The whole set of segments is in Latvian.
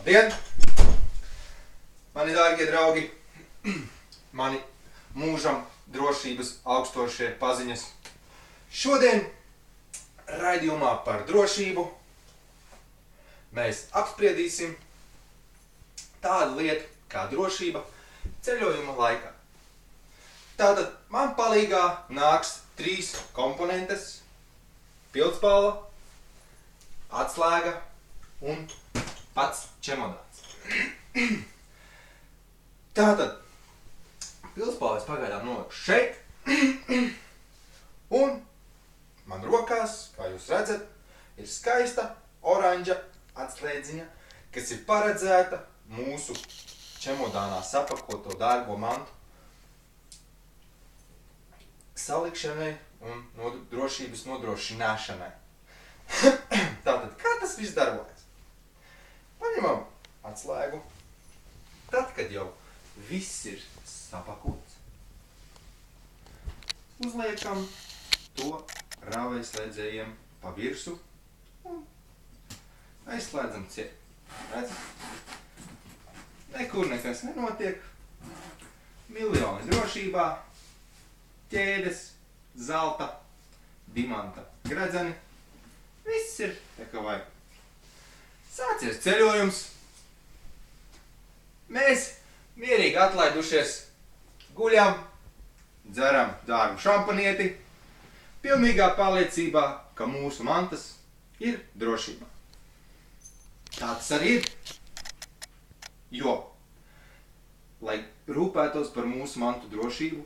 Labdien! Mani dārgie draugi, mani mūžam drošības augstošie paziņas. Šodien raidījumā par drošību mēs apspriedīsim tādu lietu kā drošība ceļojuma laikā. Tātad man palīgā nāks 3 komponentes – pildspalva, atslēga un pats čemodāns. Tātad pildspalvu es pagaidām noliku šeit un man rokās, kā jūs redzat, ir skaista oranža atslēdziņa, kas ir paredzēta mūsu čemodānā sapakoto dārgo mantu salikšanai un drošības nodrošināšanai. Tātad, kā tas viss darbojas? Paņemam atslēgu. Tad, kad jau viss ir sapakots, uzliekam to rāvējslēdzējiem pa virsu un aizslēdzam ciet. Nekur nekas nenotiek. Miljoni drošībā. Ķēdes, zelta, dimanta gredzeni. Viss ir tā kā vajag. Sācies ceļojums. Mēs mierīgi atlaidušies guļam, dzeram dārgu šampanieti, pilnīgā pārliecībā, ka mūsu mantas ir drošībā. Tā tas arī ir, jo, lai rūpētos par mūsu mantu drošību,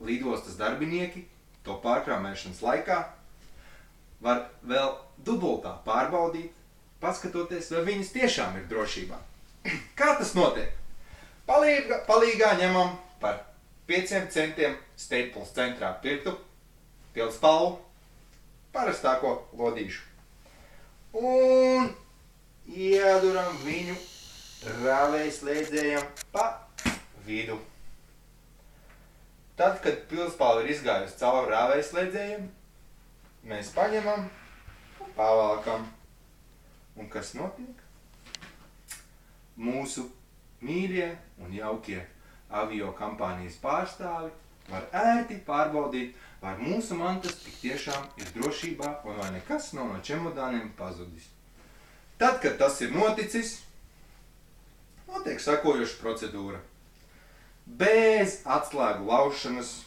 lidostas darbinieki to pārkrāmēšanas laikā var vēl dubultā pārbaudīt, paskatoties, vai viņas tiešām ir drošībā. Kā tas notiek? Palīgā ņemam par 5 centiem Staples centrā pirktu pildspalvu, parastāko lodīšu. Un ieduram viņu rāvējslēdzējam pa vidu. Tad, kad pildspalva ir izgājusi cauri rāvējslēdzējiem, mēs paņemam un pavalkam. Un kas notiek? Mūsu mīļie un jaukie avio kampānijas pārstāvi var ērti pārbaudīt, vai mūsu mantas tik tiešām ir drošībā un vai nekas nav no čemodāniem pazudis. Tad, kad tas ir noticis, notiek sekojoša procedūra. Bez atslēgu laušanas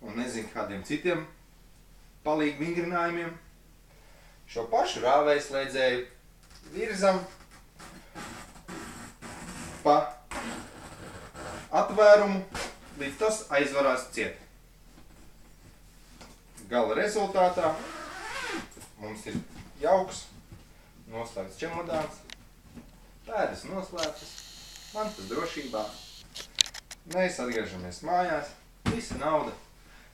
un nezinu kādiem citiem palīgu vingrinājumiem šo pašu rāvējslēdzēju virzam pa atvērumu, līdz tas aizvarās ciet. Gala rezultātā mums ir jauks, noslēgts čemodāns, pēdas noslēgtas, mantas drošībā. Mēs atgriežamies mājās, visa nauda,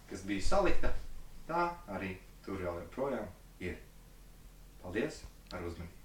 kas bija salikta, tā arī tur vēl joprojām ir. Paldies par uzmanību!